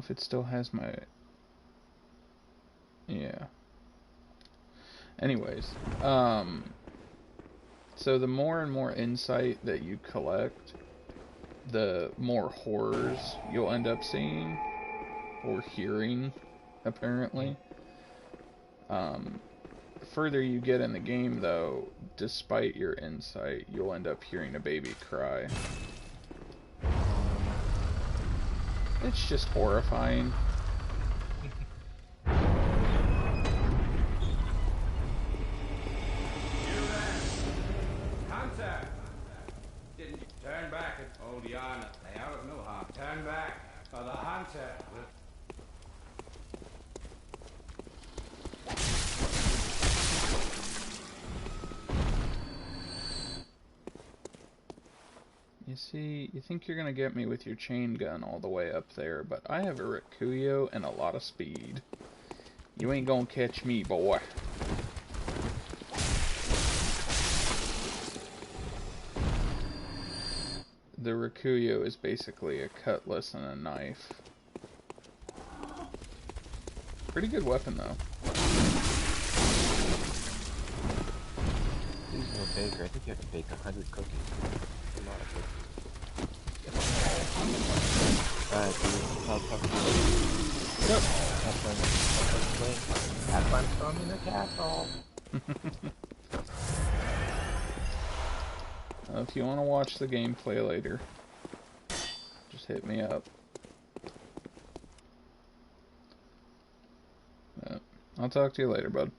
if it still has my... Yeah. Anyways, so the more and more insight that you collect, the more horrors you'll end up seeing or hearing, apparently. The further you get in the game, though, despite your insight, you'll end up hearing a baby cry. It's just horrifying. Hunter! Didn't you turn back and hold on? They are of no harm. Turn back, or the hunter will... You see, you think you're gonna get me with your chain gun all the way up there, but I have a Rikuyo and a lot of speed. You ain't gonna catch me, boy. The Rikuyo is basically a cutlass and a knife. Pretty good weapon, though. He's no baker. I think you have to bake 100 cookies. A lot of cookies. Alright, dude. I'll talk to you. Yep. Have fun storming the castle. If you want to watch the gameplay later, just hit me up. I'll talk to you later, bud.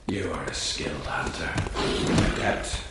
You are a skilled hunter. Adept.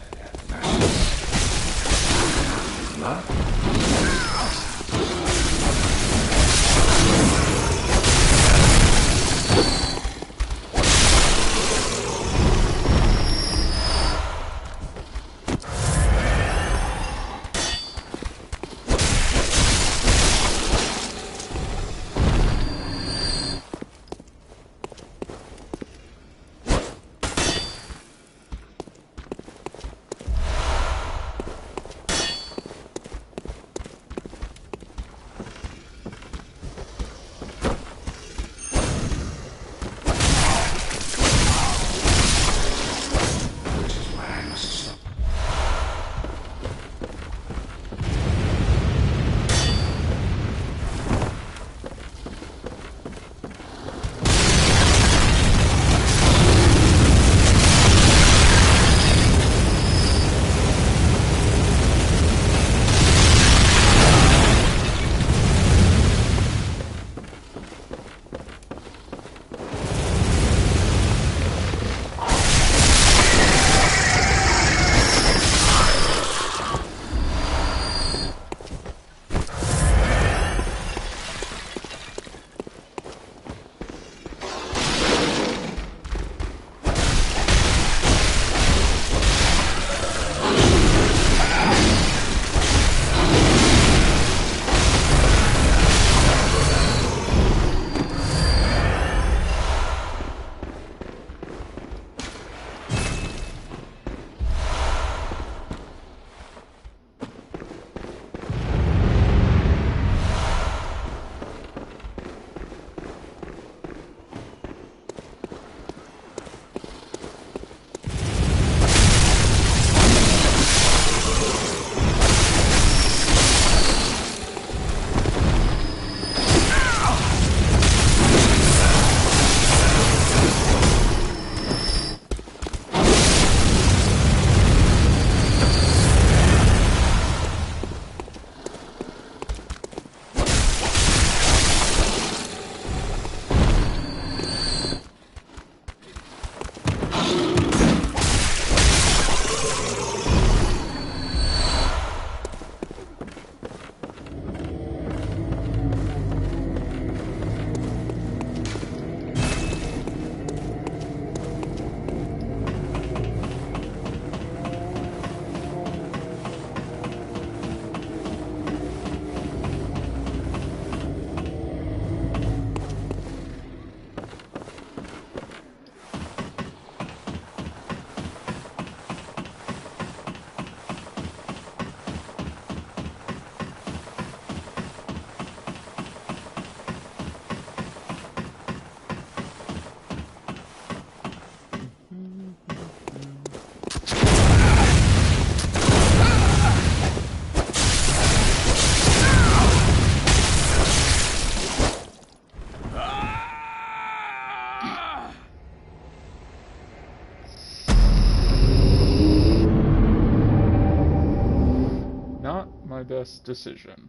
my best decision.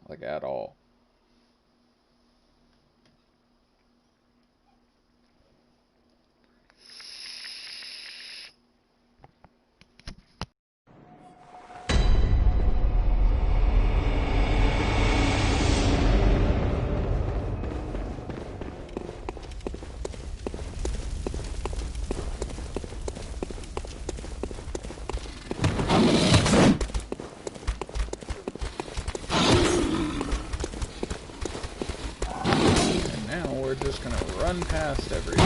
Like, at all. We're just gonna run past everything.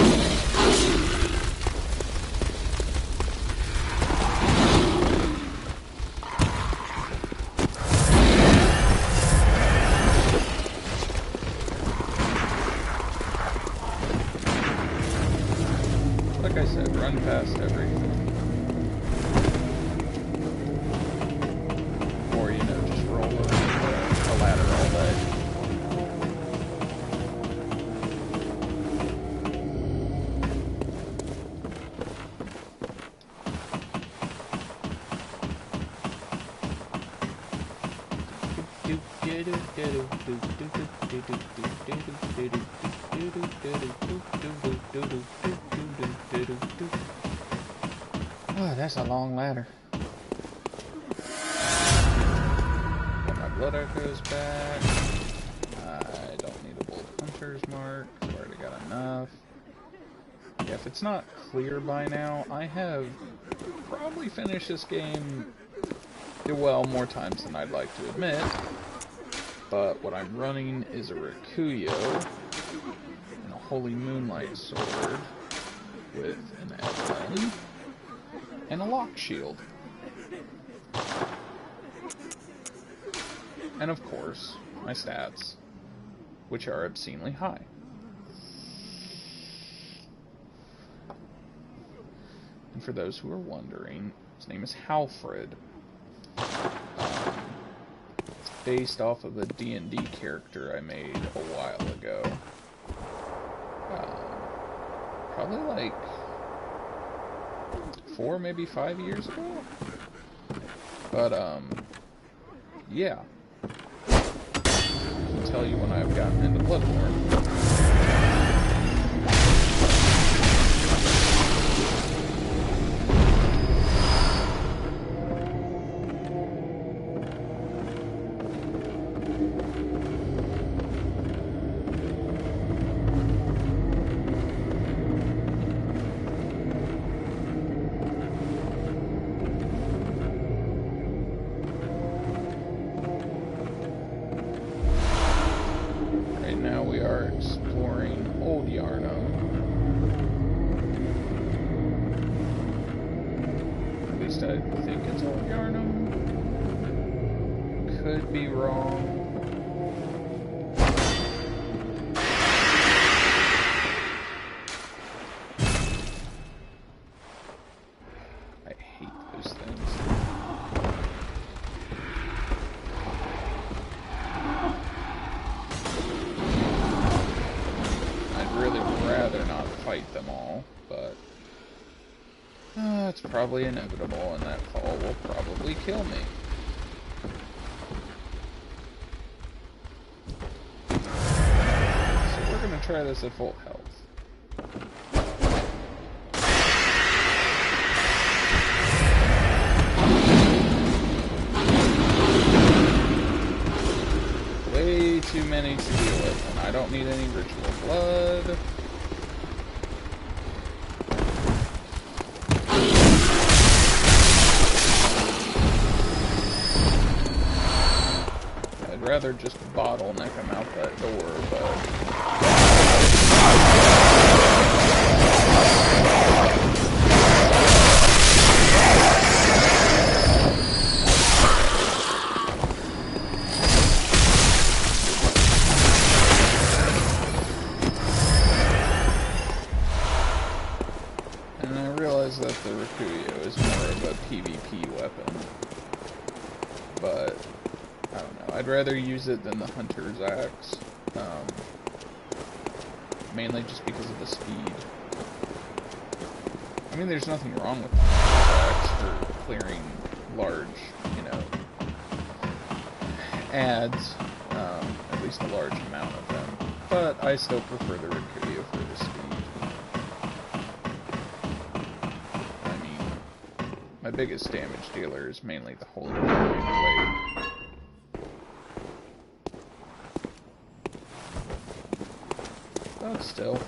Like I said, run past everything. Or, you know, just roll a ladder all day. Oh, that's a long ladder. Got my blood echoes back. I don't need a bold hunter's mark. I've already got enough. Yeah, if it's not clear by now, I have probably finished this game, well, more times than I'd like to admit. But what I'm running is a Rikuyo and a Holy Moonlight Sword with an Evelyn and a Lock Shield. And of course, my stats, which are obscenely high. And for those who are wondering, his name is Halfred. Based off of a D&D character I made a while ago. Probably like 4, maybe 5 years ago? But, yeah. I can tell you when I've gotten into Bloodborne. I think it's Old Yarnum. Could be wrong. I hate those things. I'd really rather not fight them all, but it's probably inevitable, and that fall will probably kill me. So we're going to try this at full health. Way too many to deal with, and I don't need any ritual blood. I'd rather just bottleneck him out that door, but and I realize that the Rikuyo is more of a PvP weapon, but I don't know. I'd rather use it than the Hunter's Axe, mainly just because of the speed. I mean, there's nothing wrong with the Hunter's Axe for clearing large, you know, ads, at least a large amount of them. But I still prefer the Rikuya for the speed. I mean, my biggest damage dealer is mainly the Holy Blade. But still.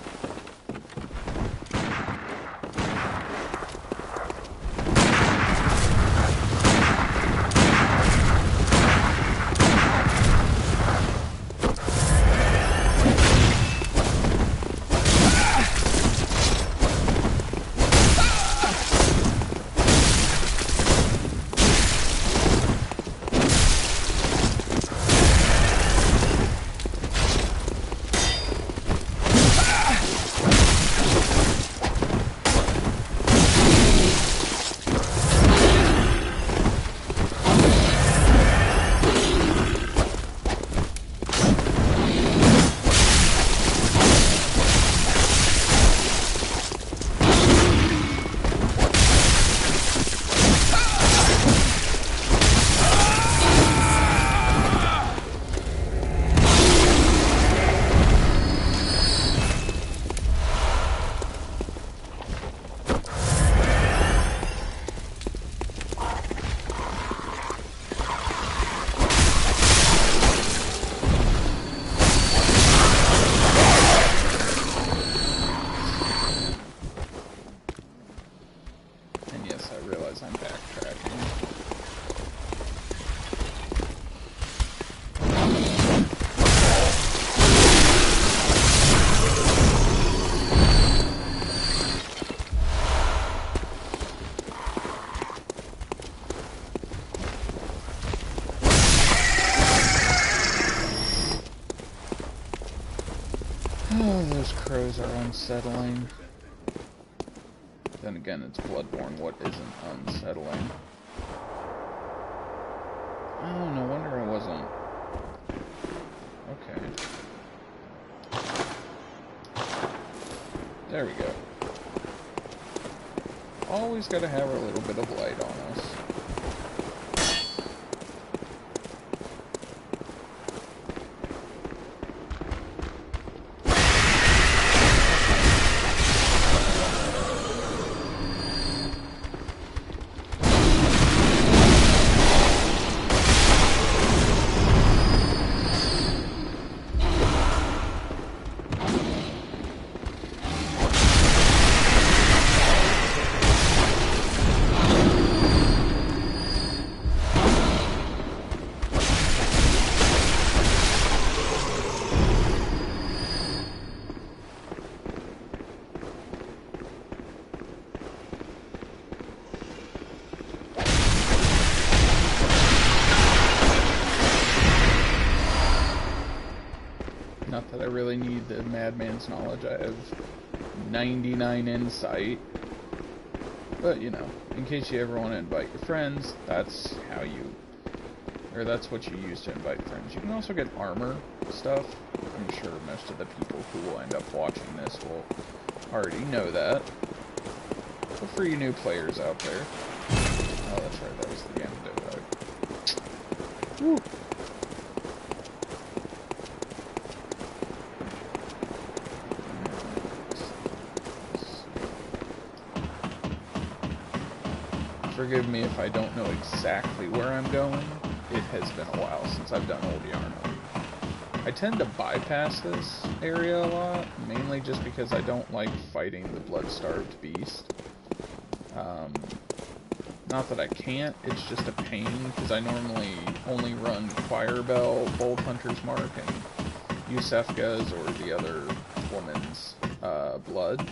Oh, those crows are unsettling. Then again, it's Bloodborne. What isn't unsettling? Oh, no wonder I wasn't. Okay. There we go. Always gotta have a little bit of light on us. Not that I really need the madman's knowledge. I have 99 insight. But, you know, in case you ever want to invite your friends, that's how you... or that's what you use to invite friends. You can also get armor stuff. I'm sure most of the people who will end up watching this will already know that. But for you new players out there... oh, that's right, that was the antidote. Woo! Forgive me if I don't know exactly where I'm going. It has been a while since I've done Old Yarno. I tend to bypass this area a lot, mainly just because I don't like fighting the blood-starved beast. Not that I can't, it's just a pain, because I normally only run Firebell, Bold Hunter's Mark, and Yusefka's or the other woman's blood.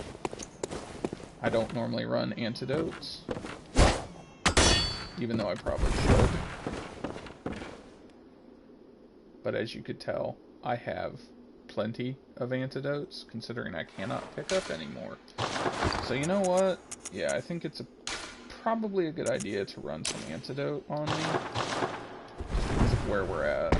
I don't normally run antidotes. Even though I probably should. But as you could tell, I have plenty of antidotes, considering I cannot pick up anymore. So you know what? Yeah, I think it's probably a good idea to run some antidote on me, because of where we're at.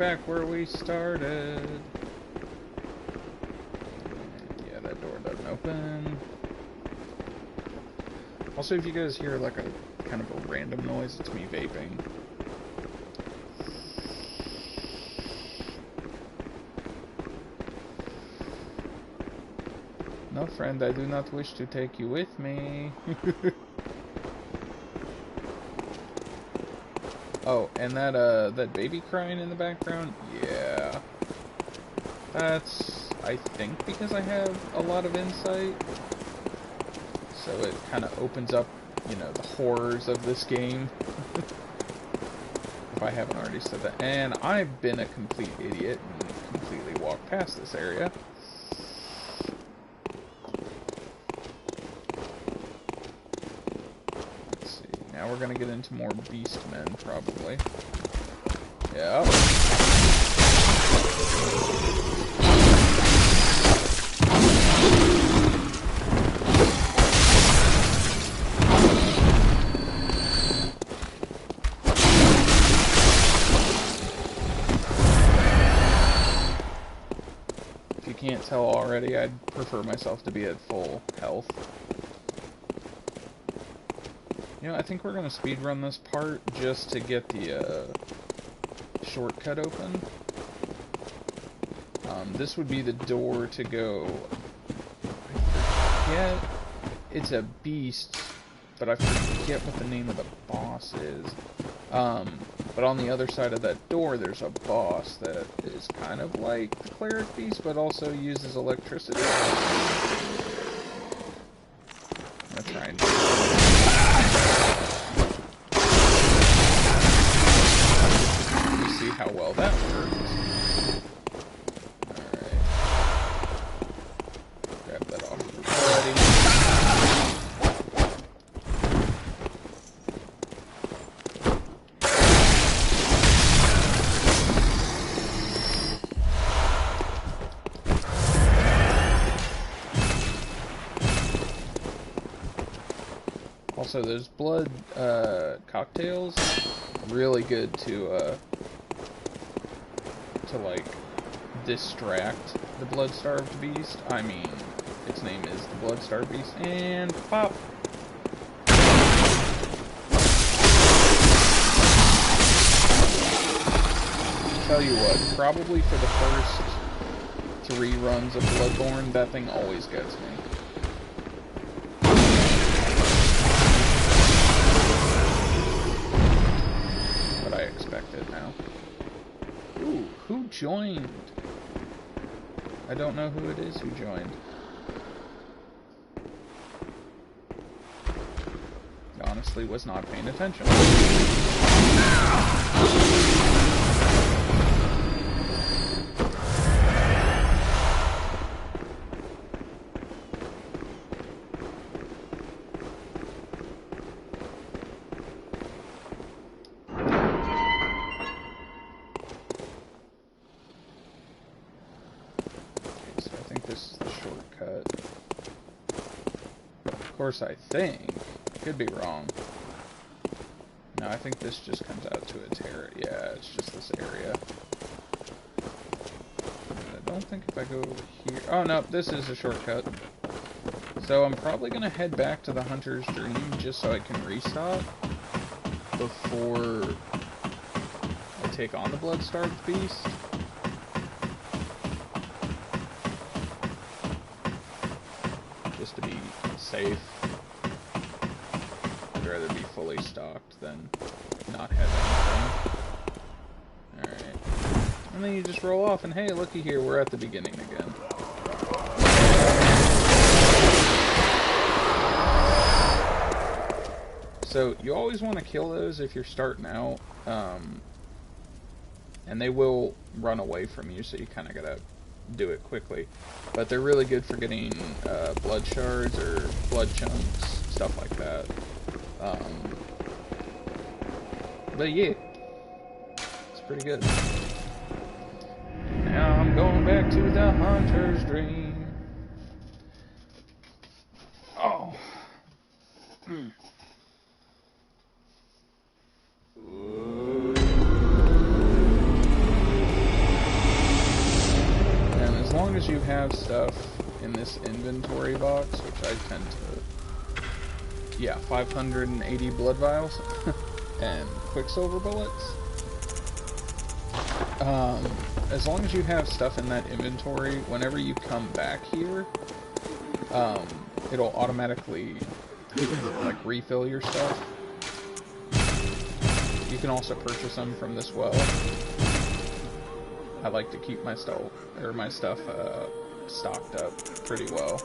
back where we started. Yeah, that door doesn't open. Also, if you guys hear like a kind of a random noise, it's me vaping. No, friend, I do not wish to take you with me. Oh, and that baby crying in the background, yeah. That's, I think, because I have a lot of insight. So it kind of opens up, you know, the horrors of this game. If I haven't already said that. And I've been a complete idiot and completely walked past this area. Let's see. Now we're going to get into more beast men, probably. Yep. Can't tell already, I'd prefer myself to be at full health. You know, I think we're going to speedrun this part just to get the shortcut open. This would be the door to go... I forget... It's a beast, but I forget what the name of the boss is. But on the other side of that door, there's a boss that is kind of like the cleric beast, but also uses electricity. I'm gonna try and... You see how well that works. Alright. Grab that off the body. Also, those blood cocktails, really good to like distract the blood-starved beast. I mean, its name is the blood-starved beast, and pop. Tell you what, probably for the first 3 runs of Bloodborne, that thing always gets me. Expected now. Ooh, who joined? I don't know who it is who joined. Honestly, was not paying attention. Of course, I think. Could be wrong. No, I think this just comes out to its area. Yeah, it's just this area. I don't think if I go over here... Oh, no, this is a shortcut. So I'm probably going to head back to the Hunter's Dream just so I can restock before I take on the Blood-Starved Beast. Just to be safe. I'd rather be fully stocked than not have anything. Alright. And then you just roll off and hey, looky here, we're at the beginning again. So you always want to kill those if you're starting out. And they will run away from you, so you kind of gotta do it quickly. But they're really good for getting blood shards or blood chunks, stuff like that. But yeah, it's pretty good. And now I'm going back to the Hunter's Dream. Oh. as you have stuff in this inventory box, which I tend to... Yeah, 580 blood vials and quicksilver bullets. As long as you have stuff in that inventory, whenever you come back here, it'll automatically, like, refill your stuff. You can also purchase them from this well. I like to keep my stuff stocked up pretty well.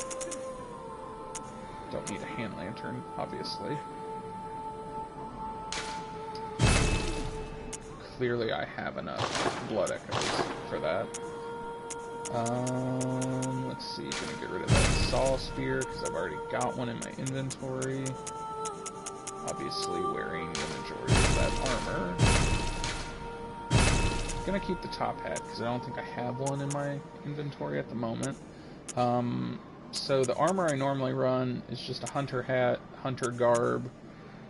Don't need a hand lantern, obviously. Clearly I have enough blood echoes for that. Let's see, gonna get rid of that saw spear, because I've already got one in my inventory. Obviously wearing the majority of that armor. Gonna keep the top hat, because I don't think I have one in my inventory at the moment. So the armor I normally run is just a hunter hat, hunter garb,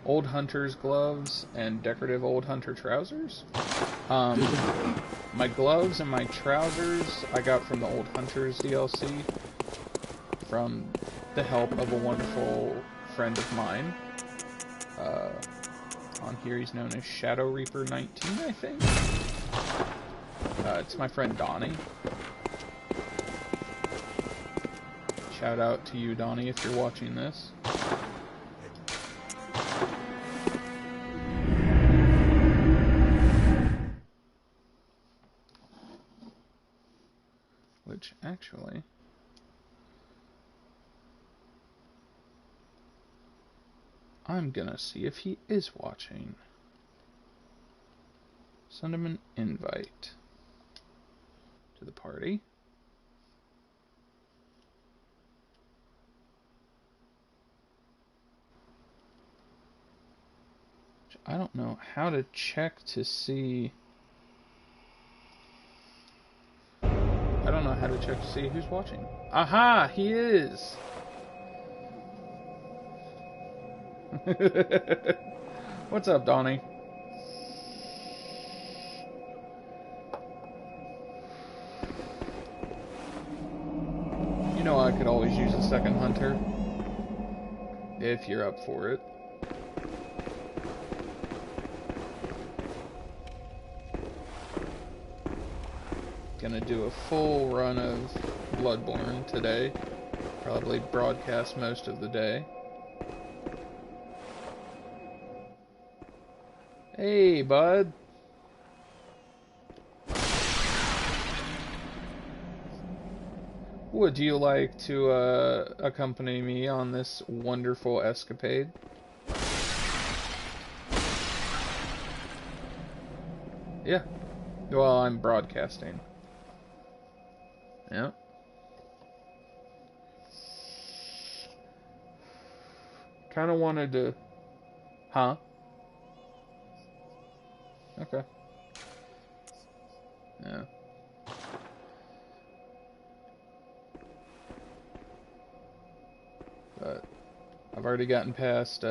old hunter's gloves, and decorative old hunter trousers. My gloves and my trousers I got from the old hunters DLC, from the help of a wonderful friend of mine. On here he's known as Shadow Reaper 19, I think. It's my friend Donnie. Shout out to you, Donnie, if you're watching this. Which, actually... I'm gonna see if he is watching. Send him an invite to the party. I don't know how to check to see... I don't know how to check to see who's watching. Aha! He is! What's up, Donnie? You know I could always use a second hunter. If you're up for it. Gonna do a full run of Bloodborne today. Probably broadcast most of the day. Hey, bud. Would you like to accompany me on this wonderful escapade? Yeah. Well, I'm broadcasting. Yep. Kind of wanted to... Huh? Okay. Yeah. But I've already gotten past,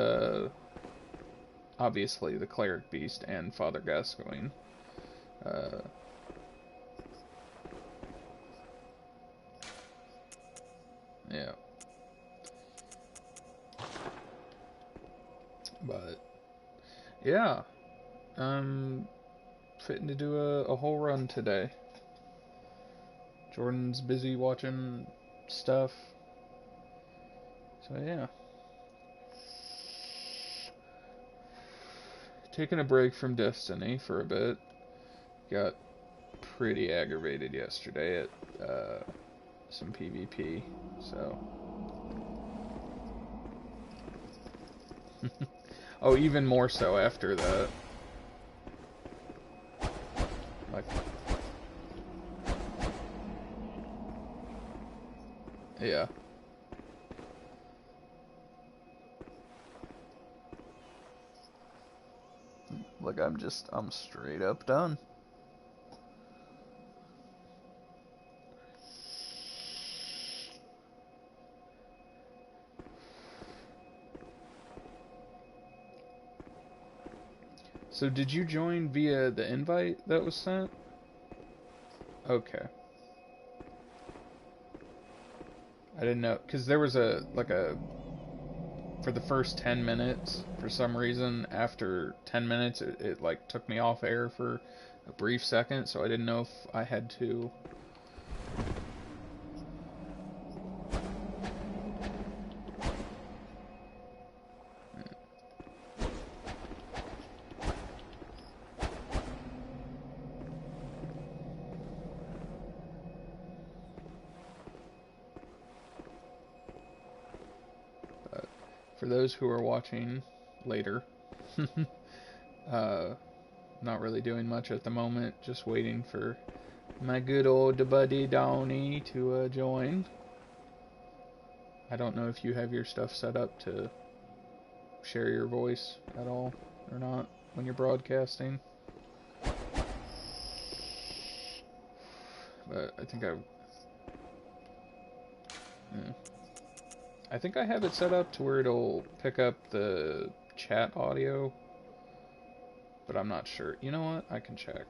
obviously, the Cleric Beast and Father Gascoigne. Yeah. But, yeah. I'm fitting to do a whole run today. Jordan's busy watching stuff. So, yeah. Taking a break from Destiny for a bit. Got pretty aggravated yesterday at some PvP, so... Oh, even more so after that. Like... Yeah. Like, I'm straight up done. So did you join via the invite that was sent? Okay. I didn't know, because there was for the first 10 minutes, for some reason, after 10 minutes, it like took me off air for a brief second, so I didn't know if I had to. For those who are watching later, uh, not really doing much at the moment, just waiting for my good old buddy Downey to join. I don't know if you have your stuff set up to share your voice at all or not when you're broadcasting. But I think I think I have it set up to where it'll pick up the chat audio, but I'm not sure. You know what? I can check.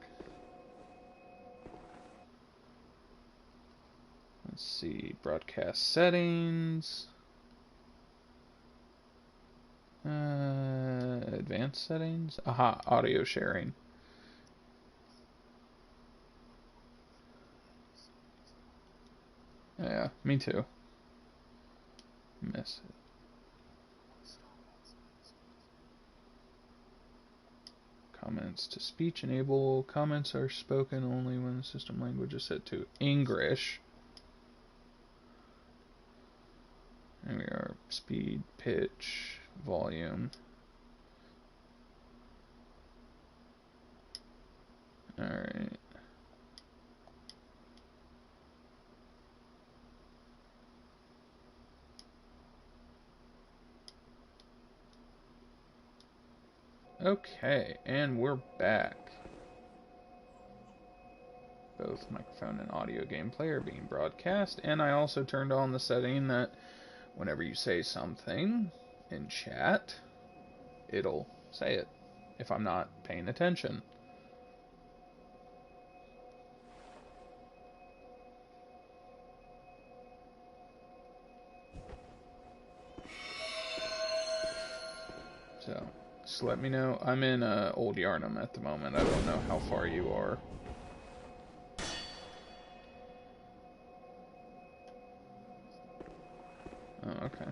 Let's see, broadcast settings. Advanced settings. Aha, audio sharing. Yeah, me too. Miss it. Comments to speech enable. Comments are spoken only when the system language is set to English. There we are. Speed, pitch, volume. Alright. Okay, and we're back. Both microphone and audio gameplay are being broadcast, and I also turned on the setting that whenever you say something in chat, it'll say it if I'm not paying attention. So, just let me know. I'm in Old Yarnum at the moment. I don't know how far you are. Oh, okay.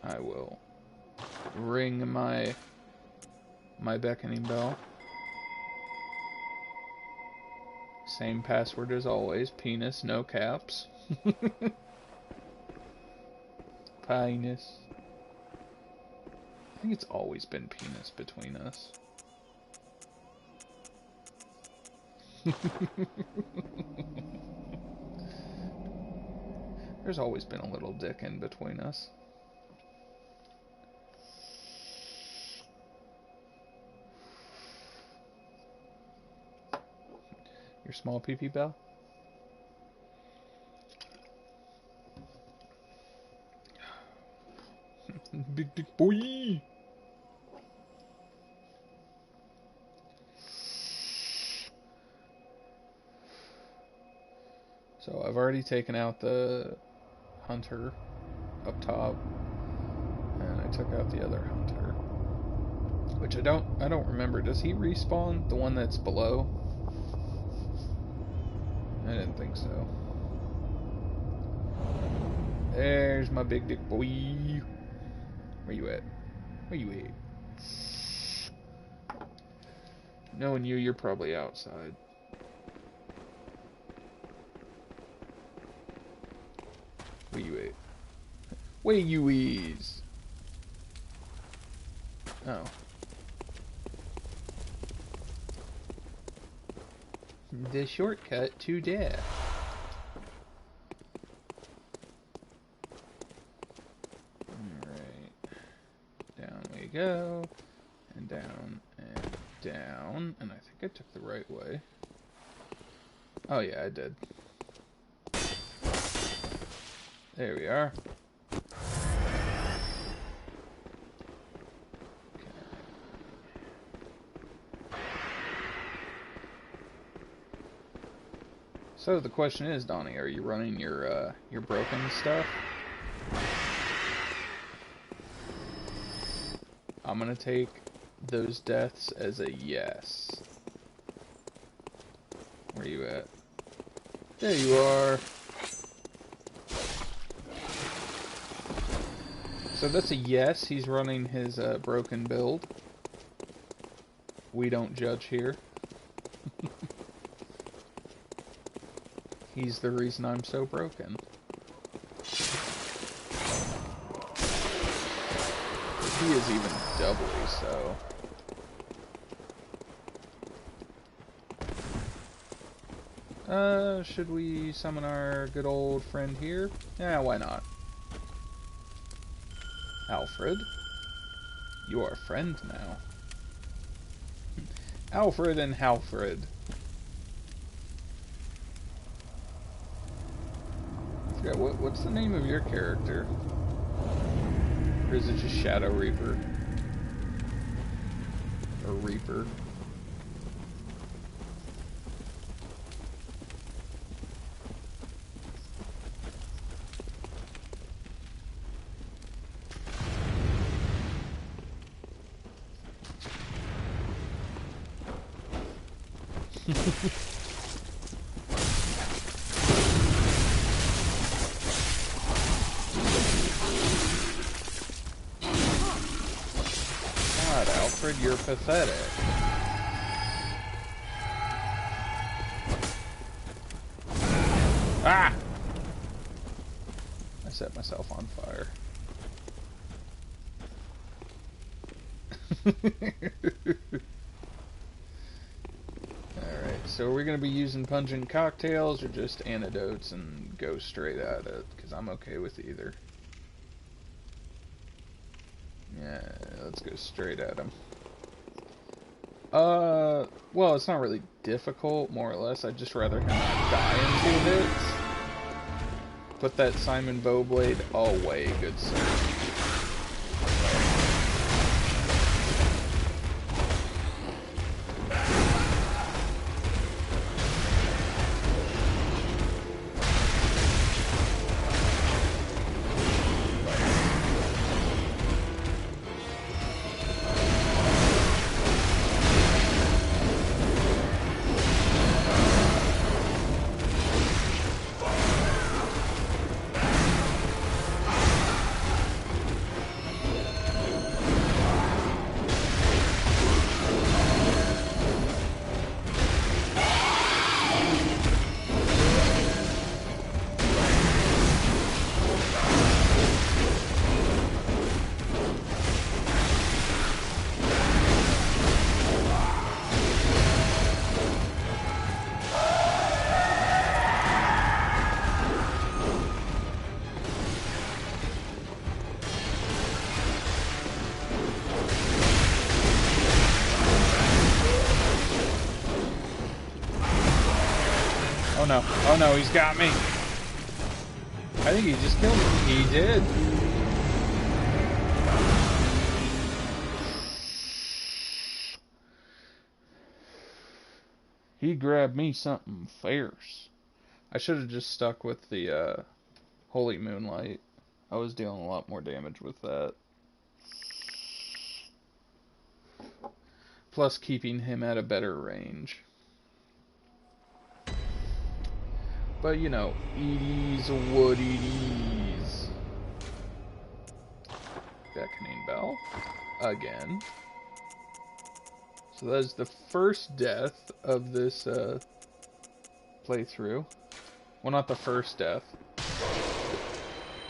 I will ring my beckoning bell. Same password as always. Penis, no caps. Penis. I think it's always been penis between us. There's always been a little dick in between us. Your small pee-pee bell? Big dick boy! So I've already taken out the hunter up top, and I took out the other hunter, which I don't remember. Does he respawn the one that's below? I didn't think so. There's my big dick boy. Where you at? Where you at? Knowing you, you're probably outside. Where you at? Where you is? Oh. The shortcut to death. Alright. Down we go. And down and down. And I think I took the right way. Oh yeah, I did. There we are. So the question is, Donnie, are you running your broken stuff? I'm gonna take those deaths as a yes. Where you at? There you are. So that's a yes. He's running his broken build. We don't judge here. He's the reason I'm so broken. He is even doubly so. Should we summon our good old friend here? Yeah, why not? Alfred, you are a friend now. Alfred and Halfred. I forgot, what's the name of your character? Or is it just Shadow Reaper? Or Reaper? God, Alfred, you're pathetic. Ah! I set myself on fire. Alright, so are we going to be using pungent cocktails or just antidotes and go straight at it? Because I'm okay with either. Yeah, let's go straight at him. Well, it's not really difficult, more or less. I'd just rather him not die in 2 hits. Put that Simon Bowblade away, good sir. Oh no, oh no, he's got me. I think he just killed me. He did. He grabbed me something fierce. I should have just stuck with the Holy Moonlight. I was dealing a lot more damage with that. Plus keeping him at a better range. But, you know, Edie's what it is. Beckoning Bell. Again. So that is the first death of this playthrough. Well, not the first death.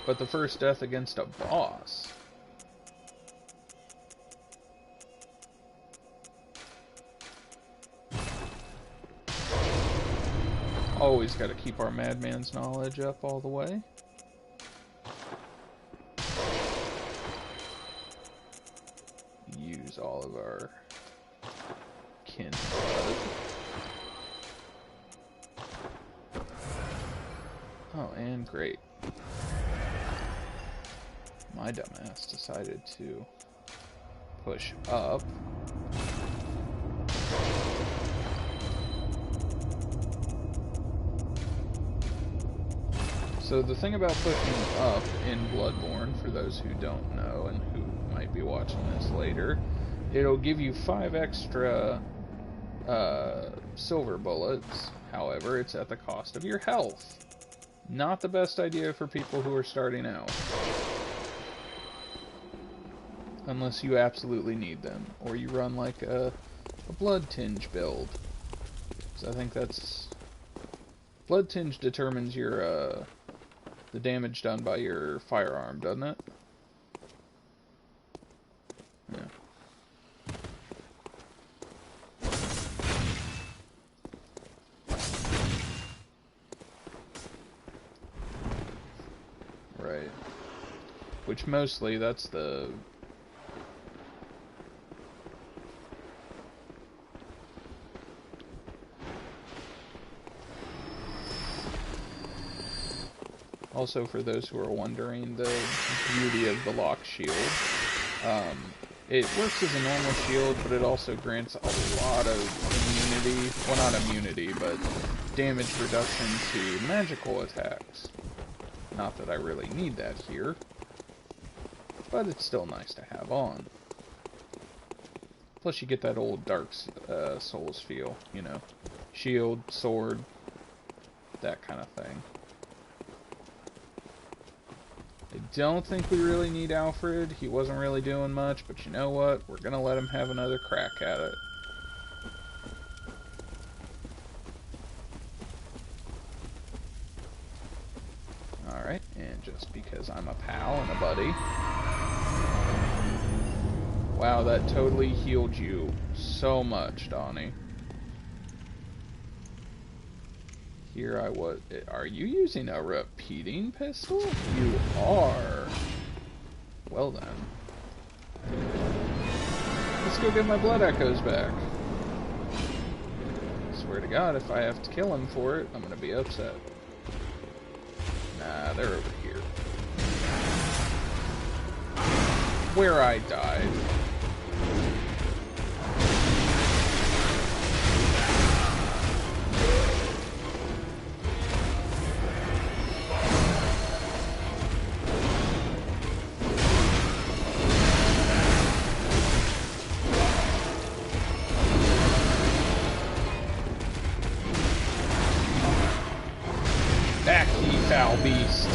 But the first death against a boss. Always got to keep our madman's knowledge up all the way. Use all of our kin blood. Oh, and great. my dumbass decided to push up. So the thing about pushing up in Bloodborne, for those who don't know and who might be watching this later, it'll give you 5 extra silver bullets. However, it's at the cost of your health. Not the best idea for people who are starting out. Unless you absolutely need them. Or you run like a blood tinge build. So I think that's... Blood tinge determines your, the damage done by your firearm, doesn't it? Yeah. Right. Which mostly, that's the... Also, for those who are wondering, the beauty of the lock shield. It works as a normal shield, but it also grants a lot of immunity. Well, not immunity, but damage reduction to magical attacks. Not that I really need that here, but it's still nice to have on. Plus, you get that old Dark Souls feel, you know. Shield, sword, that kind of thing. I don't think we really need Alfred. He wasn't really doing much, but you know what? We're gonna let him have another crack at it. Alright, and just because I'm a pal and a buddy. Wow, that totally healed you so much, Donnie. Here I was... Are you using a repeating pistol? You are. Well then. Let's go get my blood echoes back. Swear to God, if I have to kill him for it, I'm gonna be upset. Nah, they're over here. Where I died. Back, ye foul beast.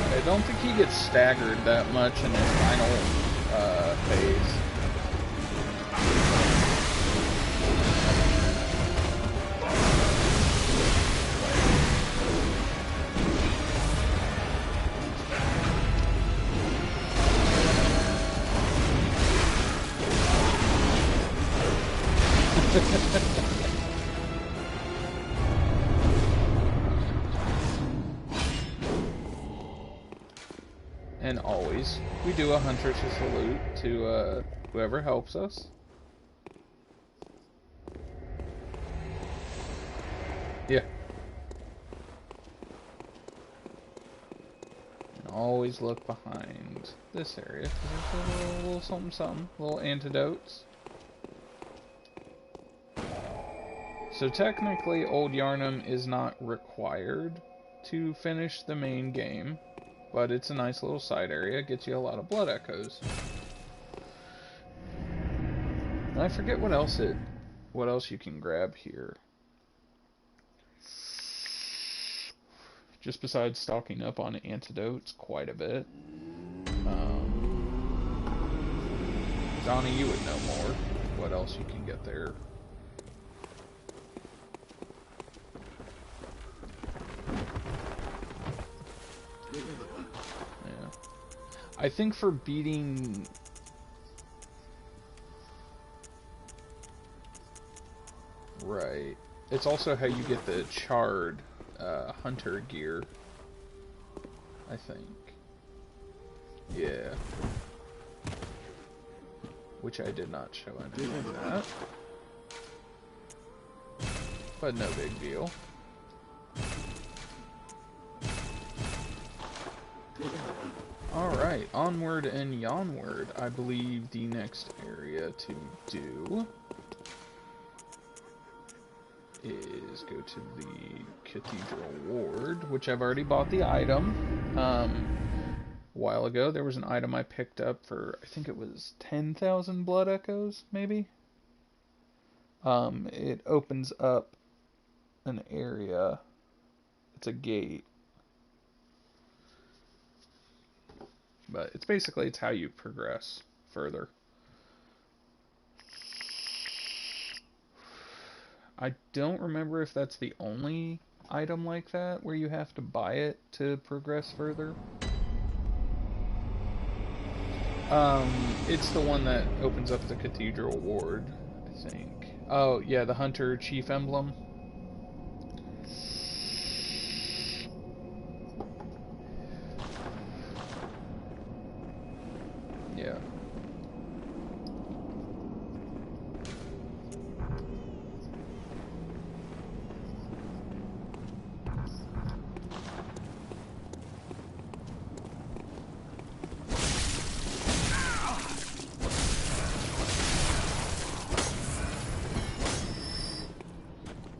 I don't think he gets staggered that much in his final phase. And always, we do a Huntress salute to whoever helps us. Yeah. And always look behind this area, because there's a little something something, little antidotes. So technically, Old Yarnum is not required to finish the main game. But it's a nice little side area. It gets you a lot of blood echoes. And I forget what else you can grab here. just besides stocking up on antidotes quite a bit. Donnie, you would know more. What else you can get there? Yeah. I think for beating... Right. It's also how you get the charred hunter gear. I think. Yeah. Which I did not show any of that. But no big deal. Alright, onward and yonward. I believe the next area to do is go to the Cathedral Ward, which I've already bought the item. A while ago, there was an item I picked up for, I think it was 10,000 blood echoes, maybe? It opens up an area. It's a gate. But it's basically, it's how you progress further. I don't remember if that's the only item like that where you have to buy it to progress further. It's the one that opens up the Cathedral Ward, I think. Oh, yeah, the Hunter Chief Emblem. Yeah.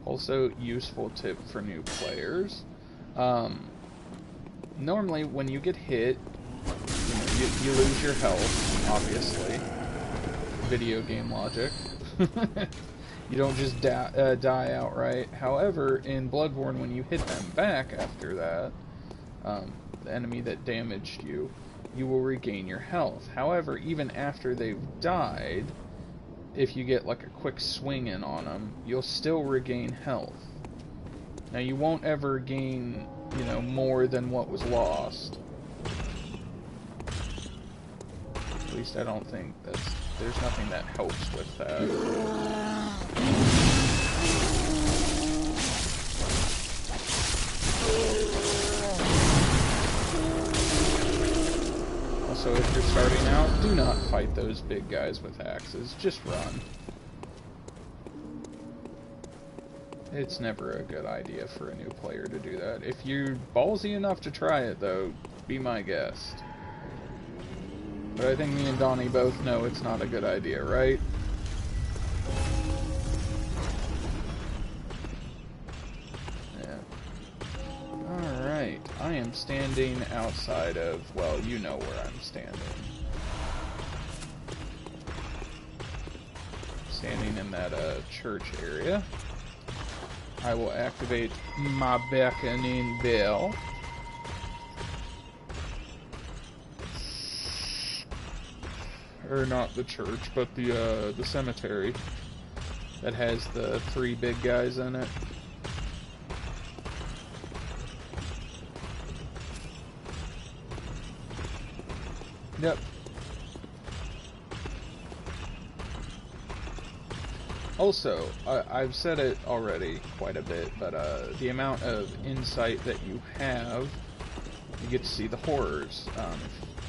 Also, useful tip for new players. Normally, when you get hit, you lose your health, obviously. Video game logic. You don't just die outright. However, in Bloodborne, when you hit them back after that, the enemy that damaged you, you will regain your health. However, even after they've died, if you get like a quick swing in on them, you'll still regain health. Now you won't ever gain, more than what was lost. At least I don't think there's nothing that helps with that. Also, if you're starting out, do not fight those big guys with axes. Just run. It's never a good idea for a new player to do that. If you're ballsy enough to try it, though, be my guest. But I think me and Donnie both know it's not a good idea, right? Alright, I am standing outside of, well, you know where I'm standing. Standing in that church area. I will activate my beckoning bell. Or not the church, but the cemetery that has the 3 big guys in it. Yep. Also, I've said it already quite a bit, but the amount of insight that you have, you get to see the horrors.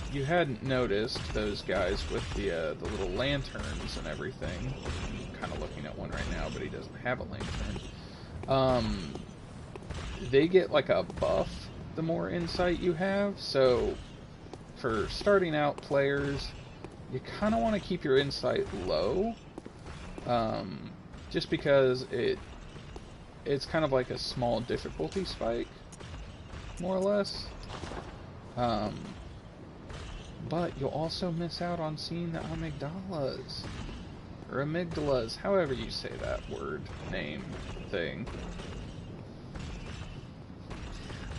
If you hadn't noticed, those guys with the little lanterns and everything, I'm kind of looking at one right now, but he doesn't have a lantern. They get like a buff the more insight you have, so for starting out players, you kind of want to keep your insight low. Just because it's kind of like a small difficulty spike, more or less. But you'll also miss out on seeing the amygdalas, or amygdalas, however you say that word, name, thing.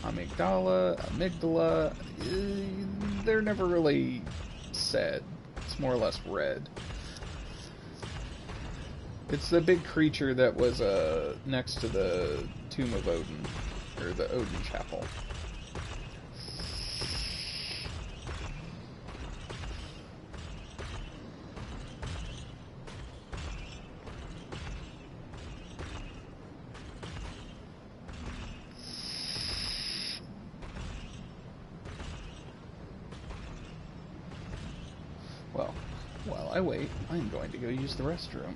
amygdala, they're never really said. It's more or less red. It's the big creature that was next to the Tomb of Odin, or the Odin Chapel. Well, while I wait, I'm going to go use the restroom.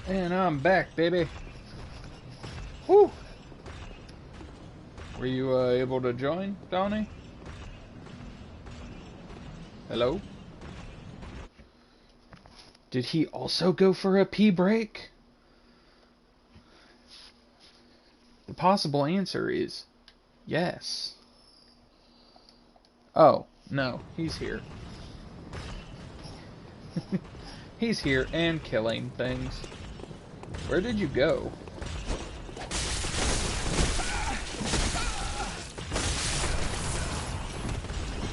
And I'm back, baby. Woo! Were you able to join, Donnie? Hello? Did he also go for a pee break? The possible answer is yes. Oh, no, he's here. He's here and killing things. Where did you go?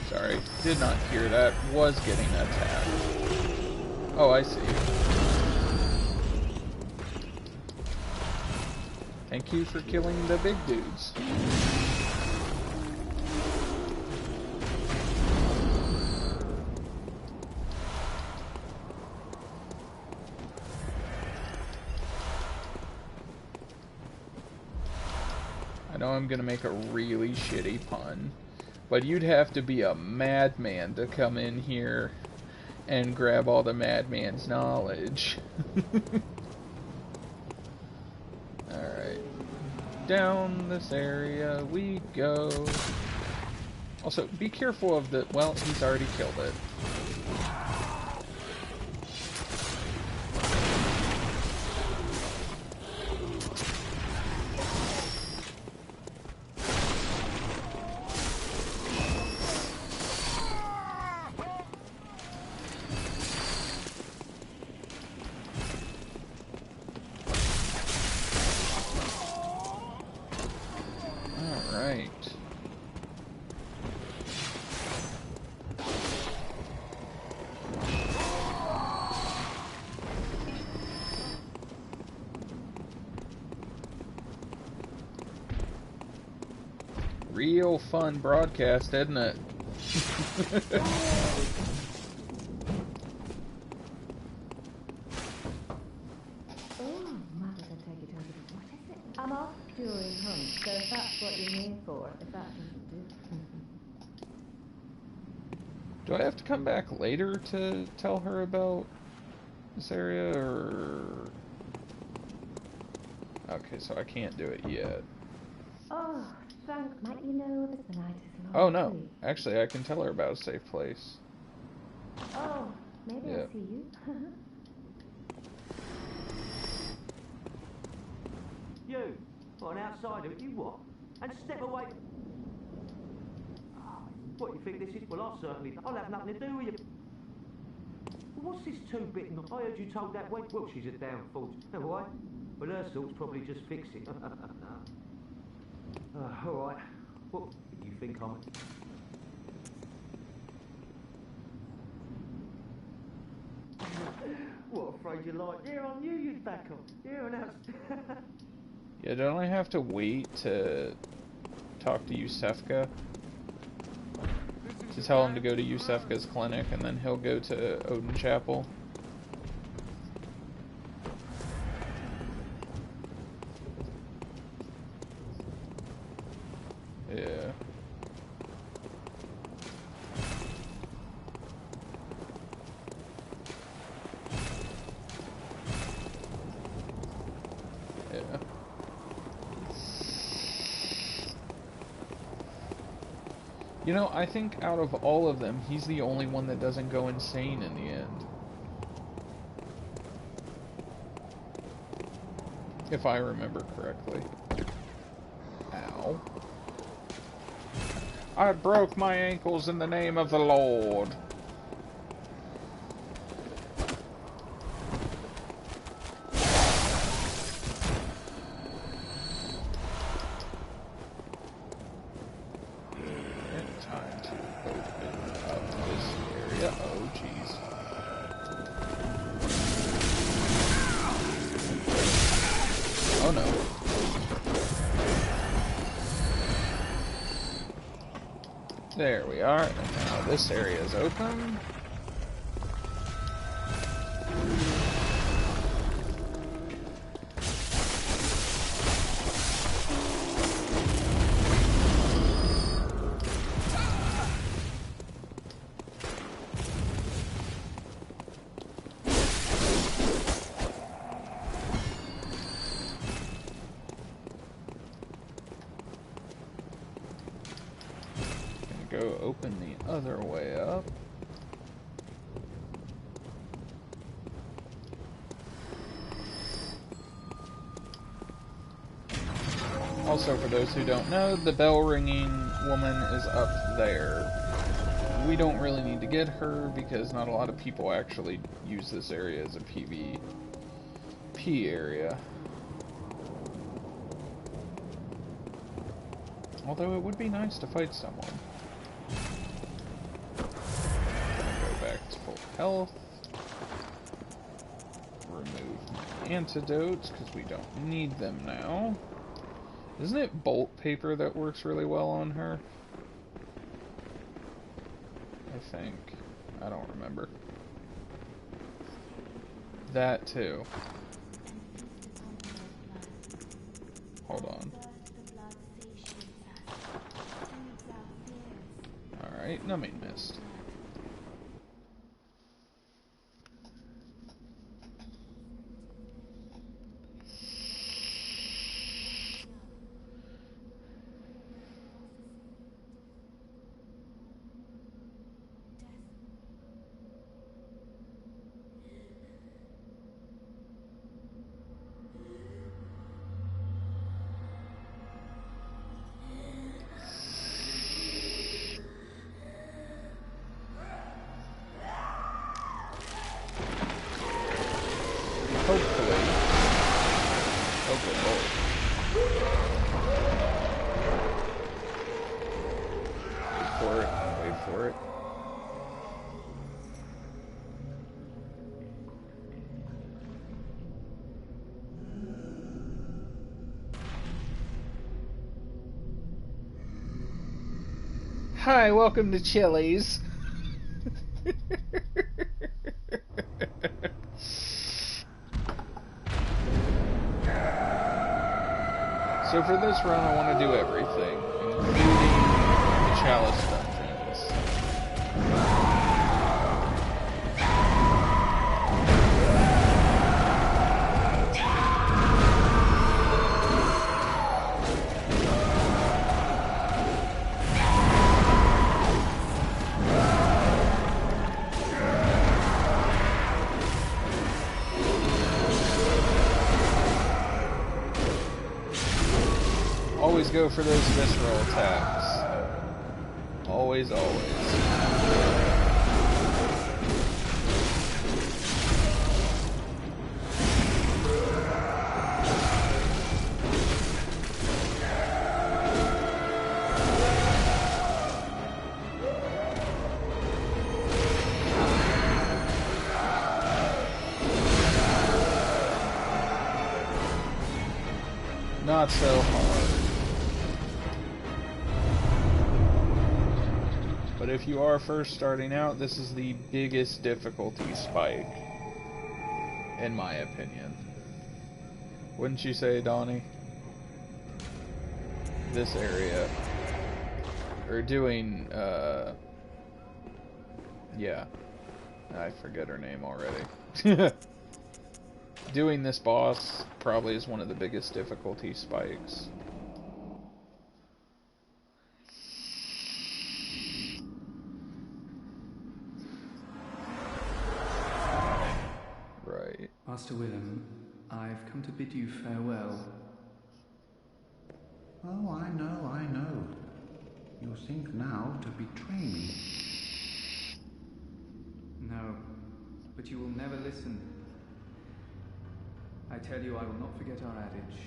Sorry, did not hear that. Was getting attacked. Oh, I see. Thank you for killing the big dudes. I know I'm gonna make a really shitty pun, but you'd have to be a madman to come in here and grab all the madman's knowledge. Alright. Down this area we go. Also, be careful of the... Well, he's already killed it. Alright. Real fun broadcast, isn't it? I'm off during hunt, so if that's what you're here for, if that doesn't do. Do I have to come back later to tell her about this area, or... Okay, so I can't do it yet. Oh, Frank, might you know that the night is long? Oh, no. Actually, I can tell her about a safe place. Oh, maybe I'll see you. You, what, an outsider, you what? And step away. Oh, what, you think this is? Well, I'll have nothing to do with you. Well, what's this two-bit? I heard you told that way. Well, she's a downfall. Know why? Well, her sort's probably just fix it. All right. What, you think I'm... What, afraid you like? Yeah, I knew you'd back off. Yeah, and that's... Yeah, don't I have to wait to talk to Yusefka? To tell him to go to Yusefka's clinic, and then he'll go to Odin Chapel? Yeah. Yeah. You know, I think out of all of them, he's the only one that doesn't go insane in the end. If I remember correctly. Ow. I broke my ankles in the name of the Lord. Time to open up this area. Oh, jeez. Oh, no. There we are, and now this area is open. go open the other way up. Also, for those who don't know, the bell ringing woman is up there. We don't really need to get her because not a lot of people actually use this area as a PvP area. Although it would be nice to fight someone. Go back to full health. Remove antidotes because we don't need them now. Isn't it bolt paper that works really well on her? I think. I don't remember. That too. Hold on. Alright, numbing mist. Hopefully. Oh, good lord. Wait for it. Wait for it. Hi, welcome to Chili's. So for this run, I want to do everything, including the Chalice dungeons. Always go for those visceral attacks. Always, always. Not so hard. But if you are first starting out, this is the biggest difficulty spike, in my opinion. Wouldn't you say, Donnie? This area. Or doing, yeah. I forget her name already. Doing this boss probably is one of the biggest difficulty spikes. Right. Master Willem, I've come to bid you farewell. Oh, I know, I know. You think now to betray me. No, but you will never listen. I tell you, I will not forget our adage.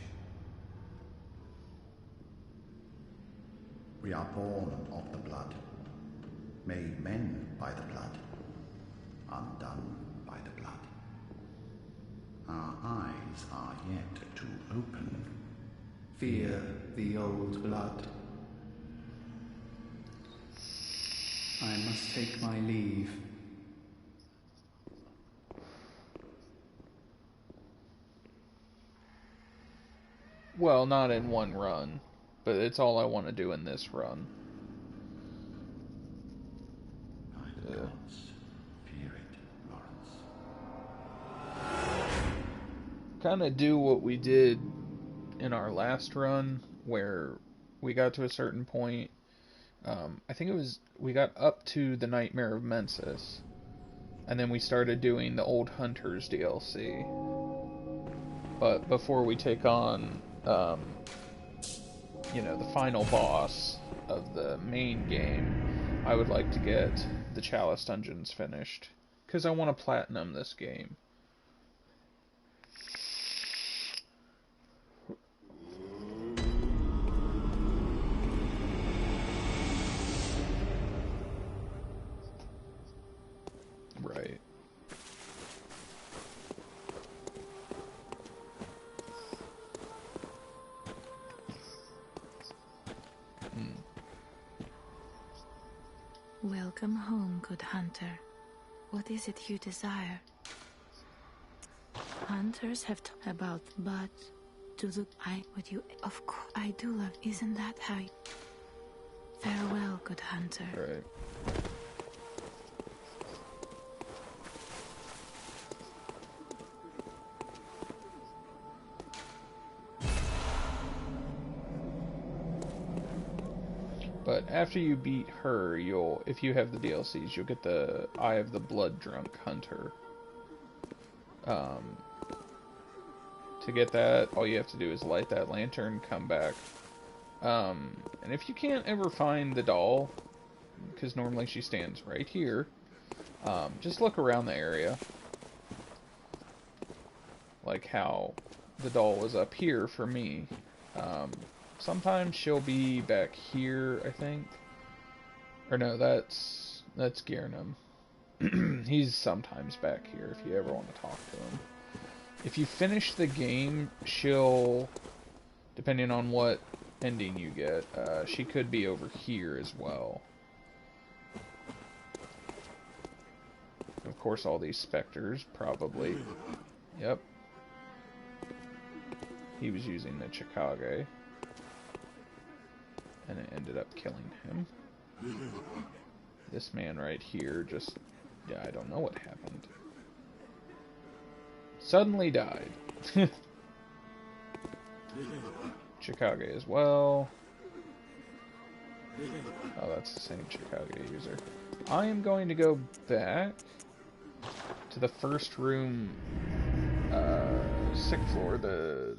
We are born of the blood, made men by the blood, undone by the blood. Our eyes are yet to open. Fear the old blood. I must take my leave. Well, not in one run, but it's all I want to do in this run. By the gods, fear it, Lawrence. Kind of do what we did in our last run, where we got to a certain point, I think it was, we got up to the Nightmare of Mensis, and then we started doing the Old Hunters DLC. But before we take on, you know, the final boss of the main game, I would like to get the Chalice Dungeons finished, because I want to platinum this game. Right. Welcome home, good hunter. What is it you desire? Hunters have talked about, but to the would you? Of course, I do love. Isn't that how? Farewell, good hunter. Right. But after you beat her, you'll, if you have the DLCs, you'll get the Eye of the Blood Drunk Hunter. To get that, all you have to do is light that lantern, come back. And if you can't ever find the doll, because normally she stands right here, just look around the area. Like how the doll was up here for me. Sometimes she'll be back here, I think. Or no, that's Gernum. He's sometimes back here if you ever want to talk to him. If you finish the game, she'll, depending on what ending you get, she could be over here as well. Of course, all these specters, probably. Yep. He was using the Chikage. And it ended up killing him. This man right here just, yeah, I don't know what happened. Suddenly died. Chikage as well. Oh, that's the same Chikage user. I am going to go back to the first room, 6th floor, the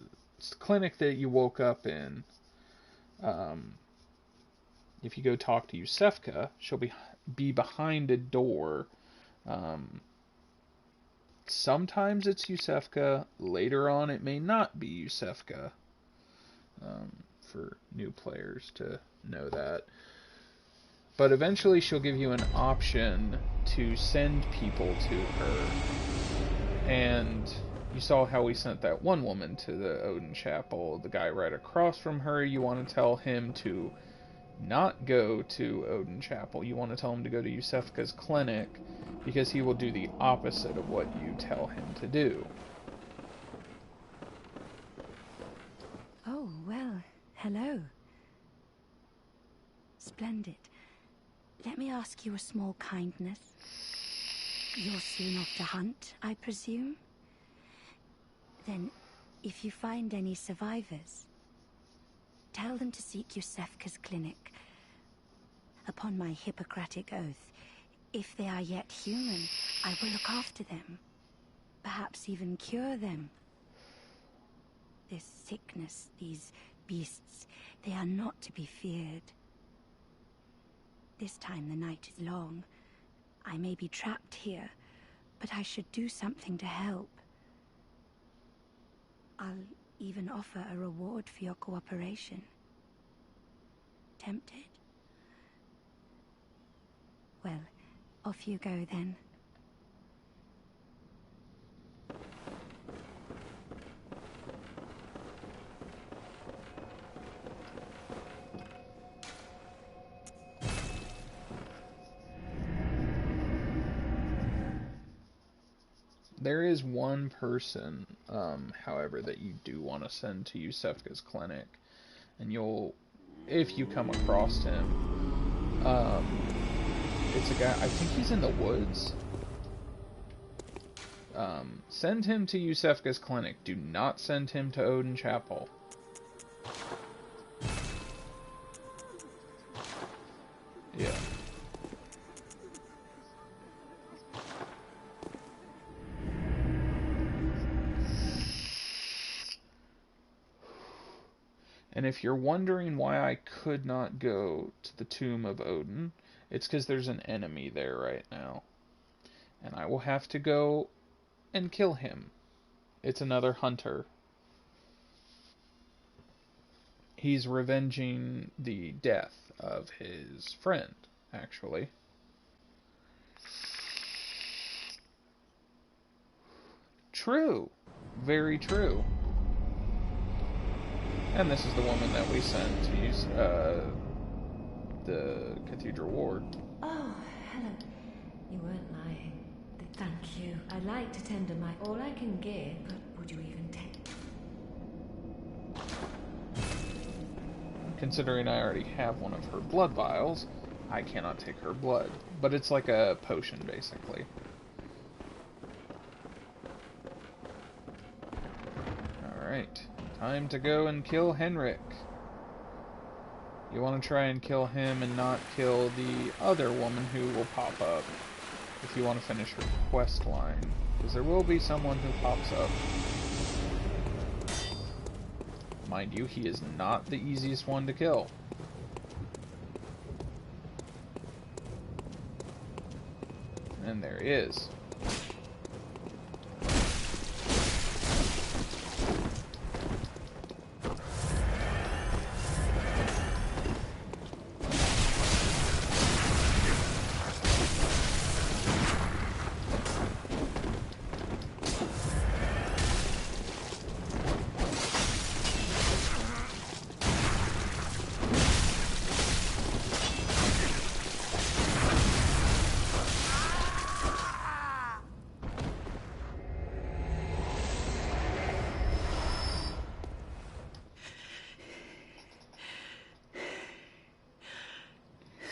clinic that you woke up in. If you go talk to Yusefka, she'll be behind a door. Sometimes it's Yusefka. Later on, it may not be Yusefka. For new players to know that. But eventually, she'll give you an option to send people to her. And you saw how we sent that one woman to the Odin Chapel. The guy right across from her, you want to tell him to not go to Odin Chapel. You want to tell him to go to Yusefka's clinic, because he will do the opposite of what you tell him to do. Oh, well, hello. Splendid. Let me ask you a small kindness. You're soon off to hunt, I presume? Then, if you find any survivors, tell them to seek Yusefka's clinic. Upon my Hippocratic oath, if they are yet human, I will look after them. Perhaps even cure them. This sickness, these beasts, they are not to be feared. This time the night is long. I may be trapped here, but I should do something to help. I'll even offer a reward for your cooperation. Tempted? Well, off you go then. There is one person, however, that you do want to send to Yusefka's clinic, and you'll, if you come across him, it's a guy, I think he's in the woods. Send him to Yusefka's clinic. Do not send him to Odin Chapel. Yeah. And if you're wondering why I could not go to the Tomb of Odin, it's because there's an enemy there right now. And I will have to go and kill him. It's another hunter. He's revenging the death of his friend, actually. True. Very true. And this is the woman that we sent to use the Cathedral Ward. Oh, Helen, you weren't lying. Thank you. I'd like to tender my all I can give, but would you even take? Considering I already have one of her blood vials, I cannot take her blood. But it's like a potion, basically. Alright. Time to go and kill Henrik. You want to try and kill him and not kill the other woman who will pop up if you want to finish her quest line. Because there will be someone who pops up. Mind you, he is not the easiest one to kill. And there he is.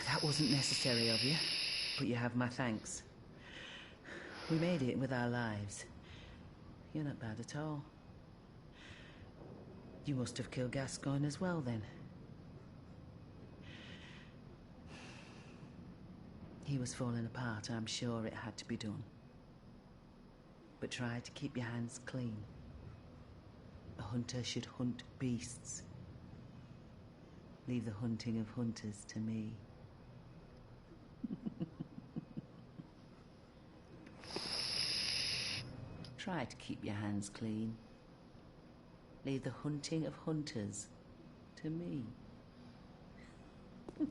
That wasn't necessary of you, but you have my thanks. We made it with our lives. You're not bad at all. You must have killed Gascoigne as well, then. He was falling apart, I'm sure it had to be done. But try to keep your hands clean. A hunter should hunt beasts. Leave the hunting of hunters to me. Try to keep your hands clean. Leave the hunting of hunters to me. But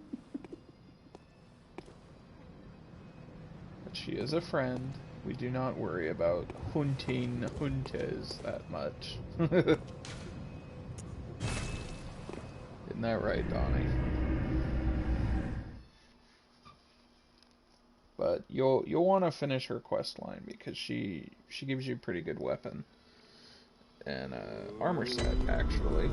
she is a friend. We do not worry about hunting hunters that much. Isn't that right, Donnie? But you'll want to finish her quest line because she gives you a pretty good weapon and armor set, actually.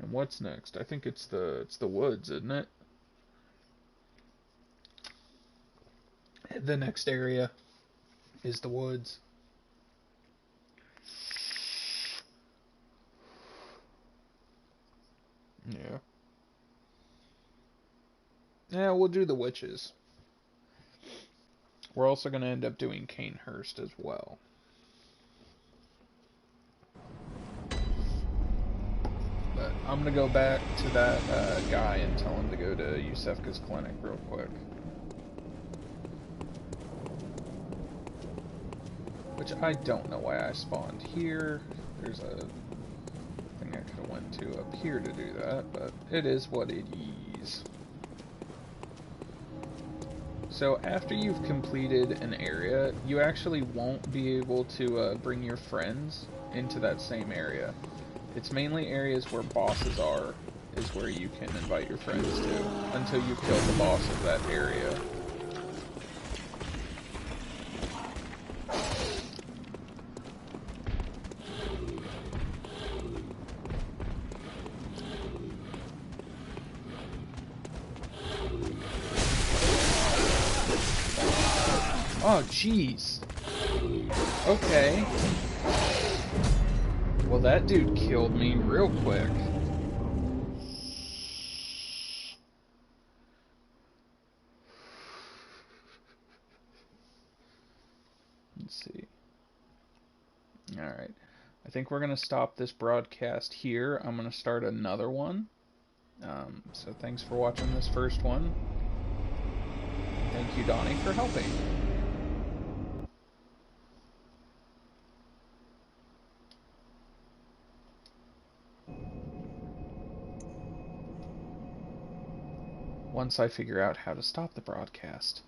And what's next? I think it's the woods, isn't it? The next area is the woods. Yeah. Yeah, we'll do the witches. We're also going to end up doing Canehurst as well. But I'm going to go back to that guy and tell him to go to Yusefka's clinic real quick. Which I don't know why I spawned here. There's a thing I could have went to up here to do that, but it is what it is. So after you've completed an area, you actually won't be able to bring your friends into that same area. It's mainly areas where bosses are, is where you can invite your friends to, until you kill the boss of that area. Oh, jeez. Okay. Well, that dude killed me real quick. Let's see. Alright. I think we're going to stop this broadcast here. I'm going to start another one. So thanks for watching this first one. Thank you, Donnie, for helping. Once I figure out how to stop the broadcast.